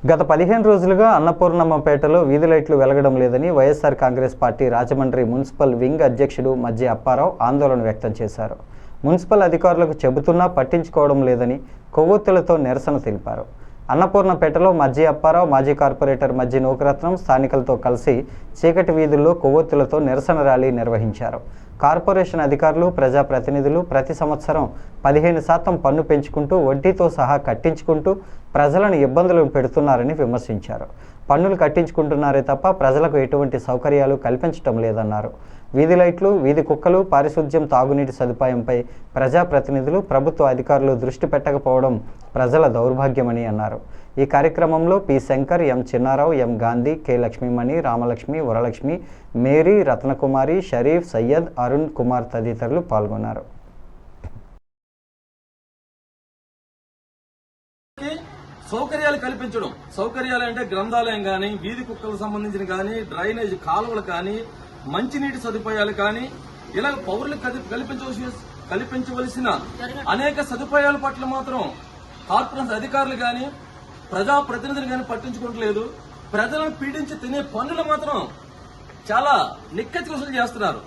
గత 15 రోజులుగా అన్నపూర్ణమ్మపేటలో వీధి లైట్లు వెలగడం లేదని YSR Congress party Rajahmundry municipal wing అధ్యక్షుడు మజ్జి అప్పారావు ఆందోళన వ్యక్తం చేశారు. మున్సిపల్ అధికారులకు చెబుతున్నా పట్టించుకోవడం లేదని కొవ్వొత్తులతో నిరసన తెలిపారు. అన్నపూర్ణపేటలో మజ్జి అప్పారావు, మాజీ కార్పొరేటర్ మజ్జి నూకరత్నం స్థానికులతో కలిసి చీకటి వీధుల్లో కొవ్వొత్తులతో నిరసన ర్యాలీ నిర్వహించారు. కార్పొరేషన్ అధికారులు, ప్రజాప్రతినిధులు ప్రతి సంవత్సరం 15% పన్ను పెంచుకుంటూ వడ్డీతో సహా కట్టించుకుంటూ ప్రజలను ఇబ్బందులు పెడుతున్నారని విమర్శించారు. పన్నులు కట్టించుకుంటున్నారే తప్ప ప్రజలకు ఎటువంటి సౌకర్యాలు కల్పించడం లేదన్నారు. వీధి లైట్లు, వీధి కుక్కలు, పారిశుధ్యం, తాగునీటి సదుపాయంపై ప్రజాప్రతినిధులు, ప్రభుత్వ అధికారులు దృష్టి పెట్టకపోవడం ప్రజల దౌర్భాగ్యమని అన్నారు. ఈ కార్యక్రమంలో పి శంకర్, ఎం చిన్నారావు, ఎం గాంధీ, కె లక్ష్మీమణి, రామలక్ష్మి, వరలక్ష్మి, మేరీ, రత్నకుమారి, షరీఫ్, సయ్యద్, అరుణ్ కుమార్ తదితరులు పాల్గొన్నారు. సౌకర్యాలు కల్పించడం, సౌకర్యాలు అంటే గ్రంథాలయం కానీ, వీధి కుక్కలకు సంబంధించిన కానీ, డ్రైనేజ్ కాలువలు కానీ, మంచినీటి సదుపాయాలు కానీ, ఇలా పౌరులకు కల్పించవలసిన అనేక సదుపాయాల పట్ల మాత్రం కార్పొరేషన్ అధికారులు కానీ, ప్రజాప్రతినిధులు కానీ పట్టించుకోవట్లేదు. ప్రజలను పీడించి తినే పన్నులు మాత్రం చాలా నిక్కచ్చి వసూలు చేస్తున్నారు.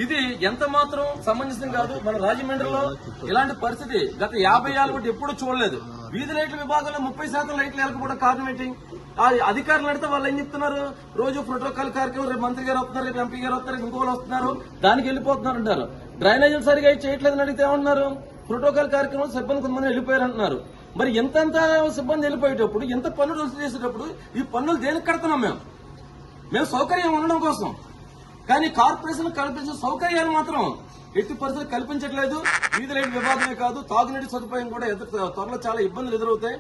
ఇది ఎంత మాత్రం సమంజసం కాదు. మన రాజమండ్రిలో ఇలాంటి పరిస్థితి గత 50 ఏళ్ల బట్టి ఎప్పుడూ చూడలేదు. వీధి లైట్ల విభాగంలో 30% లైట్లు వెళ్ళకపోవడం కారణం ఏంటి? అధికారులు అడితే వాళ్ళు ఏం చెప్తున్నారు? రోజు ప్రోటోకాల్ కార్యక్రమం, రేపు మంత్రి గారు వస్తున్నారు, రేపు ఎంపీ గారు వస్తారు, ఇంకోళ్ళు వస్తున్నారు, దానికి వెళ్ళిపోతున్నారు అంటారు. డ్రైనేజీలు సరిగా చేయట్లేదని అడిగితే ఏమంటున్నారు? ప్రోటోకాల్ కార్యక్రమం సిబ్బంది కొంతమంది వెళ్ళిపోయారు అంటున్నారు. మరి ఎంతంత సిబ్బంది వెళ్ళిపోయేటప్పుడు, ఎంత పన్నులు వసూలు చేసేటప్పుడు ఈ పన్నులు దేనికి కడుతున్నాం? మేము సౌకర్యం ఉండడం కోసం. కానీ కార్పొరేషన్ కల్పించిన సౌకర్యాలు మాత్రం ఎట్టి పరిస్థితులు కల్పించట్లేదు. వీధి లైట్ విభాగమే కాదు, తాగునీటి సదుపాయం కూడా త్వరలో చాలా ఇబ్బందులు ఎదురవుతాయి.